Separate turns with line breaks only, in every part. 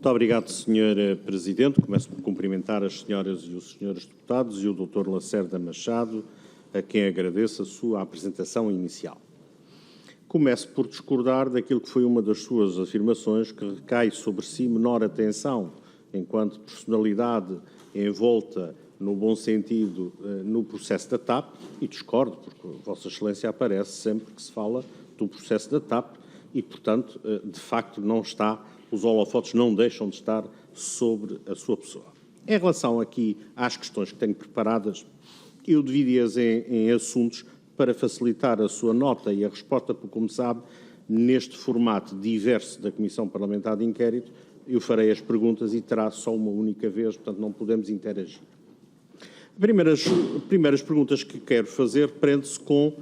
Muito obrigado, Sr. Presidente. Começo por cumprimentar as senhoras e os senhores deputados e o Dr. Lacerda Machado, a quem agradeço a sua apresentação inicial. Começo por discordar daquilo que foi uma das suas afirmações, que recai sobre si menor atenção, enquanto personalidade envolta, no bom sentido, no processo da TAP, e discordo, porque Vossa Excelência aparece sempre que se fala do processo da TAP e, portanto, de facto, não está, os holofotes não deixam de estar sobre a sua pessoa. Em relação aqui às questões que tenho preparadas, eu dividi-as em assuntos para facilitar a sua nota e a resposta, porque, como sabe, neste formato diverso da Comissão Parlamentar de Inquérito, eu farei as perguntas e terá só uma única vez, portanto não podemos interagir. As primeiras perguntas que quero fazer prende-se com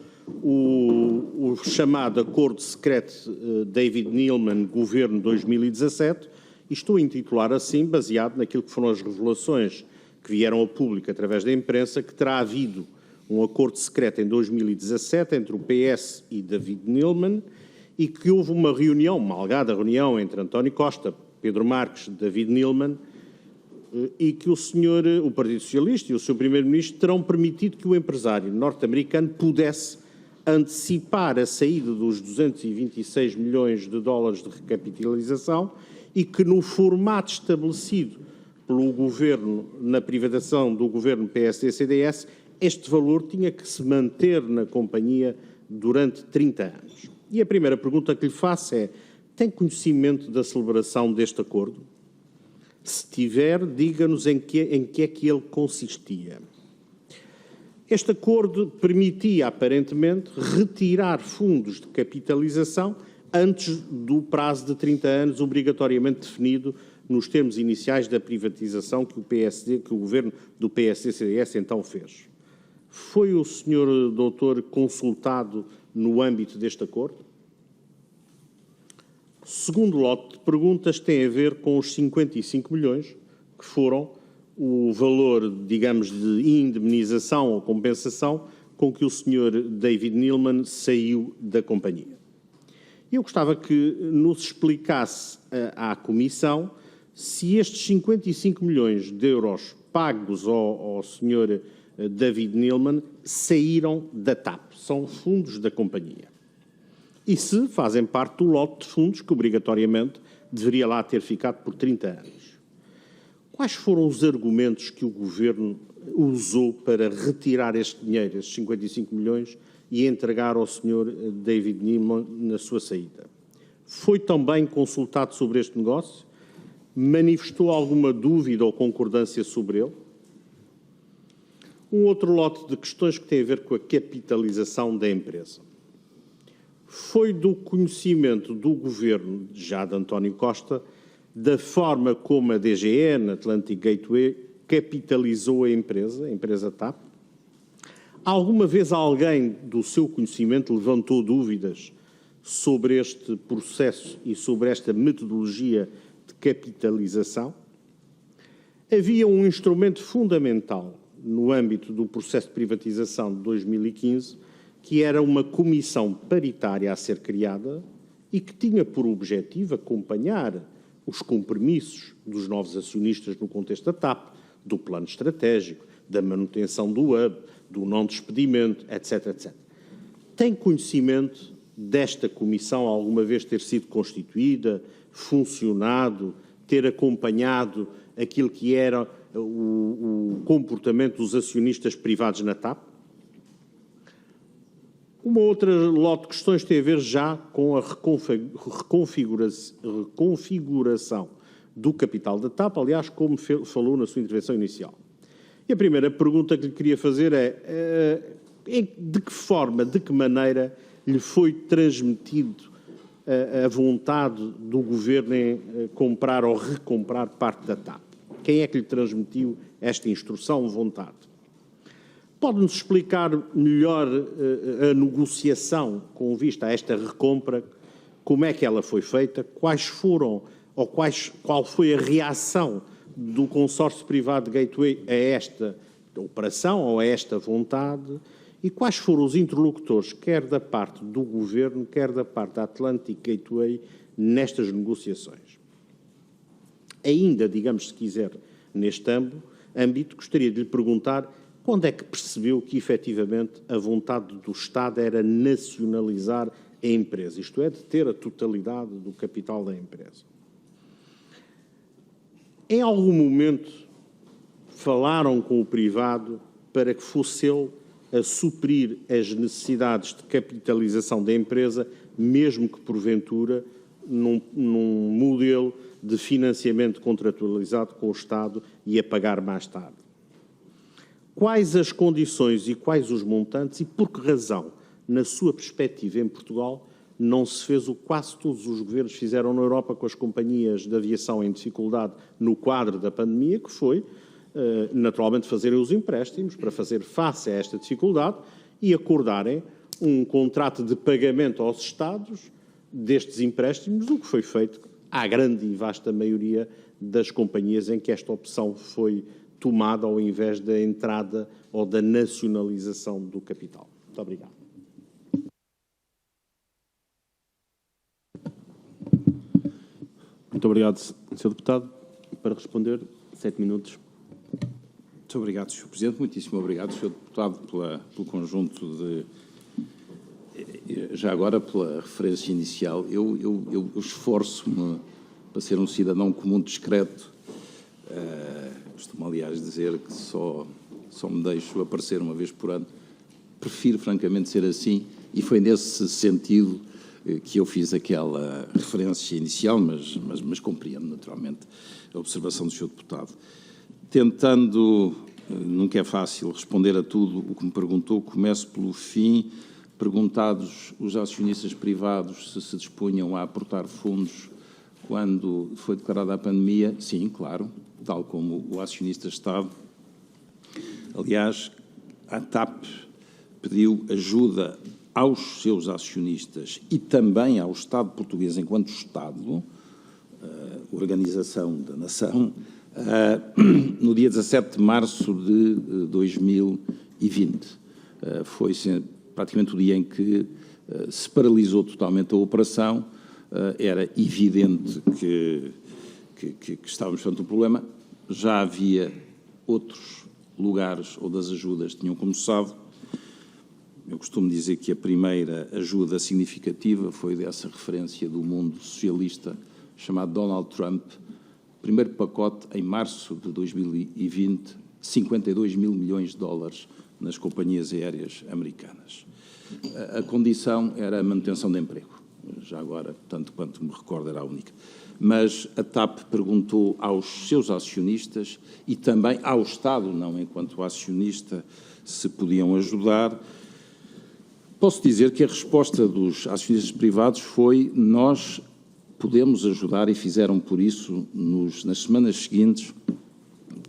o chamado Acordo Secreto David Neeleman, Governo 2017, e estou a intitular assim, baseado naquilo que foram as revelações que vieram ao público através da imprensa, que terá havido um acordo secreto em 2017 entre o PS e David Neeleman e que houve uma reunião, uma alegada reunião entre António Costa, Pedro Marques, David Neeleman, e que o Partido Socialista e o seu Primeiro-Ministro terão permitido que o empresário norte-americano pudesse antecipar a saída dos 226 milhões de dólares de recapitalização e que, no formato estabelecido pelo Governo, na privatização do Governo PSD-CDS, este valor tinha que se manter na companhia durante 30 anos. E a primeira pergunta que lhe faço é: tem conhecimento da celebração deste acordo? Se tiver, diga-nos em que é que ele consistia. Este acordo permitia, aparentemente, retirar fundos de capitalização antes do prazo de 30 anos obrigatoriamente definido nos termos iniciais da privatização que o Governo do PSD-CDS então fez. Foi o Sr. Doutor consultado no âmbito deste acordo? O segundo lote de perguntas tem a ver com os 55 milhões, que foram o valor, digamos, de indemnização ou compensação com que o Sr. David Neeleman saiu da companhia. Eu gostava que nos explicasse à Comissão se estes 55 milhões de euros pagos ao Sr. David Neeleman saíram da TAP, são fundos da companhia. E se fazem parte do lote de fundos que, obrigatoriamente, deveria lá ter ficado por 30 anos. Quais foram os argumentos que o Governo usou para retirar este dinheiro, estes 55 milhões, e entregar ao Sr. David Neeleman na sua saída? Foi também consultado sobre este negócio? Manifestou alguma dúvida ou concordância sobre ele? Um outro lote de questões que tem a ver com a capitalização da empresa. Foi do conhecimento do Governo, já de António Costa, da forma como a DGN, Atlantic Gateway, capitalizou a empresa TAP? Alguma vez alguém do seu conhecimento levantou dúvidas sobre este processo e sobre esta metodologia de capitalização? Havia um instrumento fundamental no âmbito do processo de privatização de 2015, que era uma comissão paritária a ser criada e que tinha por objetivo acompanhar os compromissos dos novos acionistas no contexto da TAP, do plano estratégico, da manutenção do hub, do não despedimento, etc, etc. Tem conhecimento desta comissão alguma vez ter sido constituída, funcionado, ter acompanhado aquilo que era o comportamento dos acionistas privados na TAP? Uma outra lote de questões tem a ver já com a reconfiguração do capital da TAP, aliás, como falou na sua intervenção inicial. E a primeira pergunta que lhe queria fazer é de que forma, de que maneira lhe foi transmitido a vontade do Governo em comprar ou recomprar parte da TAP? Quem é que lhe transmitiu esta instrução, vontade? Pode-nos explicar melhor a negociação com vista a esta recompra, como é que ela foi feita, quais foram ou qual foi a reação do consórcio privado de Gateway a esta operação ou a esta vontade e quais foram os interlocutores, quer da parte do Governo, quer da parte da Atlantic Gateway, nestas negociações? Ainda, digamos, se quiser, neste âmbito, gostaria de lhe perguntar quando é que percebeu que, efetivamente, a vontade do Estado era nacionalizar a empresa, isto é, de ter a totalidade do capital da empresa. Em algum momento falaram com o privado para que fosse ele a suprir as necessidades de capitalização da empresa, mesmo que, porventura, num modelo de financiamento contratualizado com o Estado e a pagar mais tarde? Quais as condições e quais os montantes e por que razão, na sua perspectiva em Portugal, não se fez o que quase todos os governos fizeram na Europa com as companhias de aviação em dificuldade no quadro da pandemia, que foi, naturalmente, fazerem os empréstimos para fazer face a esta dificuldade e acordarem um contrato de pagamento aos Estados destes empréstimos, o que foi feito à grande e vasta maioria das companhias em que esta opção foi tomada ao invés da entrada ou da nacionalização do capital. Muito obrigado.
Muito obrigado, Sr. Deputado. Para responder, 7 minutos.
Muito obrigado, Sr. Presidente. Muitíssimo obrigado, Sr. Deputado, pelo conjunto de... Já agora, pela referência inicial, eu esforço-me para ser um cidadão comum discreto. Costumo, aliás, dizer que só me deixo aparecer uma vez por ano. Prefiro, francamente, ser assim, e foi nesse sentido que eu fiz aquela referência inicial, mas compreendo, naturalmente, a observação do Sr. Deputado. Tentando, nunca é fácil responder a tudo o que me perguntou, começo pelo fim. Perguntados os acionistas privados se dispunham a aportar fundos quando foi declarada a pandemia, sim, claro, tal como o acionista-Estado. Aliás, a TAP pediu ajuda aos seus acionistas e também ao Estado português enquanto Estado, organização da nação, no dia 17 de março de 2020. Foi praticamente o dia em que se paralisou totalmente a operação. Era evidente que estávamos perante um problema. Já havia outros lugares onde as ajudas tinham começado. Eu costumo dizer que a primeira ajuda significativa foi dessa referência do mundo socialista chamado Donald Trump. Primeiro pacote, em março de 2020, 52 mil milhões de dólares nas companhias aéreas americanas. A condição era a manutenção de emprego. Já agora, tanto quanto me recordo, era a única. Mas a TAP perguntou aos seus acionistas e também ao Estado, não enquanto acionista, se podiam ajudar. Posso dizer que a resposta dos acionistas privados foi: nós podemos ajudar, e fizeram por isso nas semanas seguintes,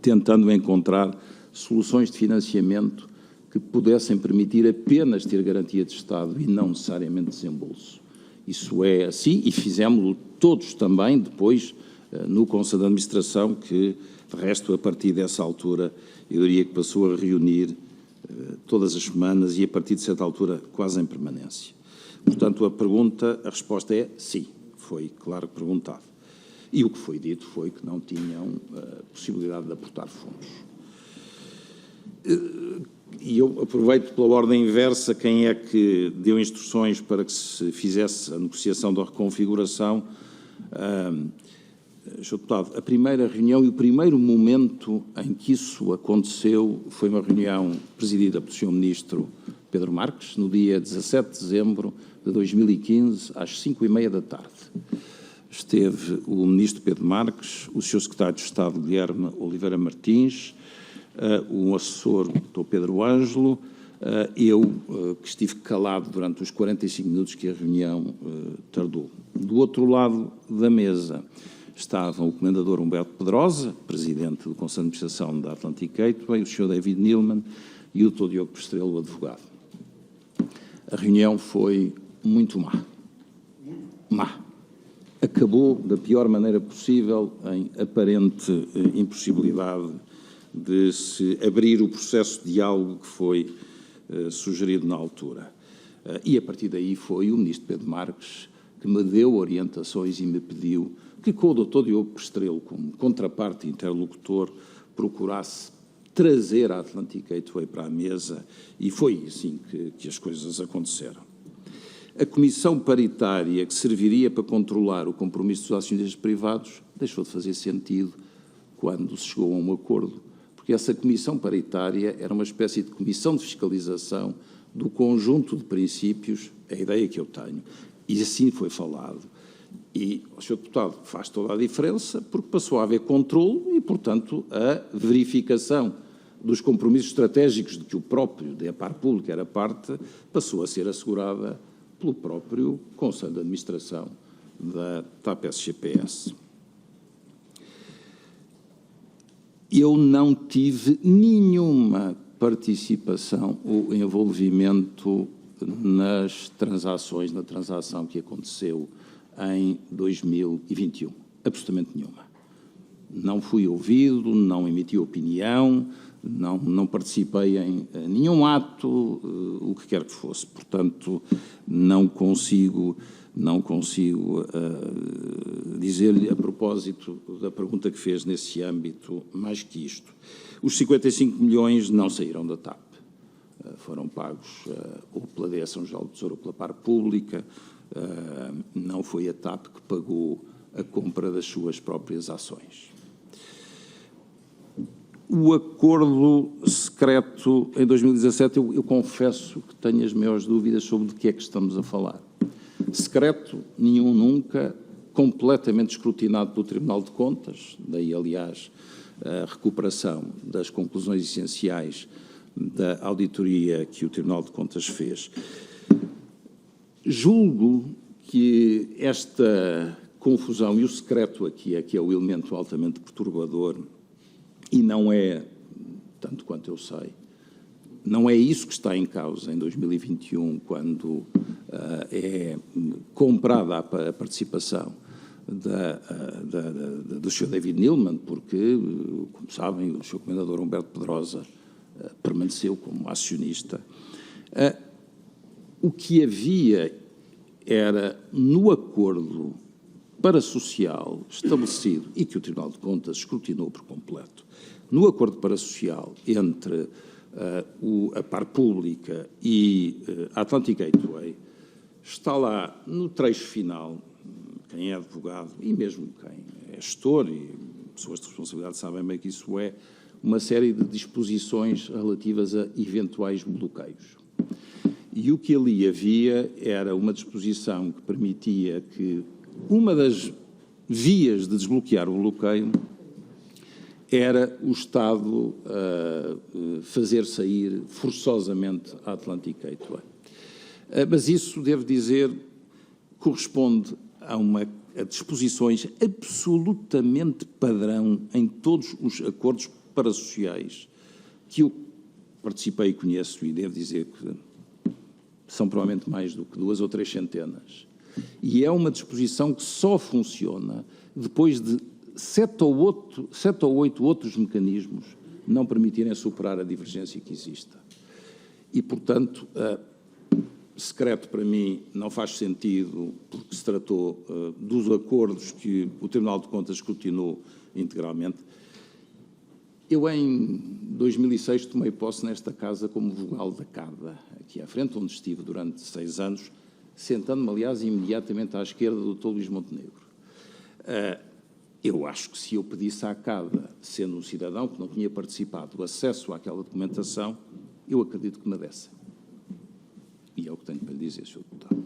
tentando encontrar soluções de financiamento que pudessem permitir apenas ter garantia de Estado e não necessariamente desembolso. Isso é assim, e fizemos-lo todos também depois no Conselho de Administração, que, de resto, a partir dessa altura, eu diria que passou a reunir todas as semanas e, a partir de certa altura, quase em permanência. Portanto, a resposta é sim, foi claro que perguntado. E o que foi dito foi que não tinham possibilidade de aportar fundos. E eu aproveito pela ordem inversa: quem é que deu instruções para que se fizesse a negociação da reconfiguração? Sr. Deputado, a primeira reunião e o primeiro momento em que isso aconteceu foi uma reunião presidida pelo Sr. Ministro Pedro Marques, no dia 17 de dezembro de 2015, às 5h30 da tarde. Esteve o Ministro Pedro Marques, o Sr. Secretário de Estado Guilherme Oliveira Martins, o assessor Dr. Pedro Ângelo, eu, que estive calado durante os 45 minutos que a reunião tardou. Do outro lado da mesa estavam o Comendador Humberto Pedrosa, Presidente do Conselho de Administração da Atlantic Gateway, o Sr. David Neilman e o Dr. Diogo Pestrelo, o advogado. A reunião foi muito má. Acabou da pior maneira possível, em aparente impossibilidade de se abrir o processo de diálogo que foi sugerido na altura. E a partir daí foi o Ministro Pedro Marques que me deu orientações e me pediu que com o Dr. Diogo Pestrelo, como contraparte interlocutor, procurasse trazer a Atlantic Gateway para a mesa, e foi assim que as coisas aconteceram. A comissão paritária que serviria para controlar o compromisso dos acionistas privados deixou de fazer sentido quando se chegou a um acordo, porque essa comissão paritária era uma espécie de comissão de fiscalização do conjunto de princípios, a ideia que eu tenho, e assim foi falado. E, Sr. Deputado, faz toda a diferença, porque passou a haver controle e, portanto, a verificação dos compromissos estratégicos de que o próprio DEPAR Público era parte, passou a ser assegurada pelo próprio Conselho de Administração da TAP SGPS. Eu não tive nenhuma participação ou envolvimento nas transações, na transação que aconteceu em 2021. Absolutamente nenhuma. Não fui ouvido, não emiti opinião, não participei em nenhum ato, o que quer que fosse. Portanto, não consigo dizer-lhe, a propósito da pergunta que fez nesse âmbito, mais que isto. Os 55 milhões não saíram da TAP. Foram pagos ou pela Direção-Geral do Tesouro ou pela parte pública. Não foi a TAP que pagou a compra das suas próprias ações. O acordo secreto em 2017, eu confesso que tenho as maiores dúvidas sobre de que é que estamos a falar. Secreto, nenhum nunca, completamente escrutinado pelo Tribunal de Contas, daí, aliás, a recuperação das conclusões essenciais da auditoria que o Tribunal de Contas fez. Julgo que esta confusão, e o secreto aqui é que é o elemento altamente perturbador, e não é, tanto quanto eu sei, não é isso que está em causa em 2021, quando é comprada a participação do Sr. David Neeleman, porque, como sabem, o Sr. Comendador Humberto Pedrosa permaneceu como acionista. O que havia era, no acordo parasocial estabelecido, e que o Tribunal de Contas escrutinou por completo, no acordo parasocial entre a par pública e a Atlantic Gateway, está lá no trecho final, quem é advogado e mesmo quem é gestor e pessoas de responsabilidade sabem bem que isso é uma série de disposições relativas a eventuais bloqueios. E o que ali havia era uma disposição que permitia que uma das vias de desbloquear o bloqueio era o Estado fazer sair forçosamente a Atlantic Gateway. Mas isso, devo dizer, corresponde a disposições absolutamente padrão em todos os acordos parasociais que eu participei e conheço, e devo dizer que são provavelmente mais do que 2 ou 3 centenas. E é uma disposição que só funciona depois de 7 ou 8 outros mecanismos não permitirem superar a divergência que exista. E, portanto, secreto para mim não faz sentido, porque se tratou dos acordos que o Tribunal de Contas escrutinou integralmente. Eu, em 2006, tomei posse nesta casa como vogal da CADA, aqui à frente, onde estive durante 6 anos, sentando-me, aliás, imediatamente à esquerda do Dr. Luís Montenegro. Eu acho que se eu pedisse à CADA, sendo um cidadão que não tinha participado, o acesso àquela documentação, eu acredito que me desse. E é o que tenho para lhe dizer, Sr. Deputado.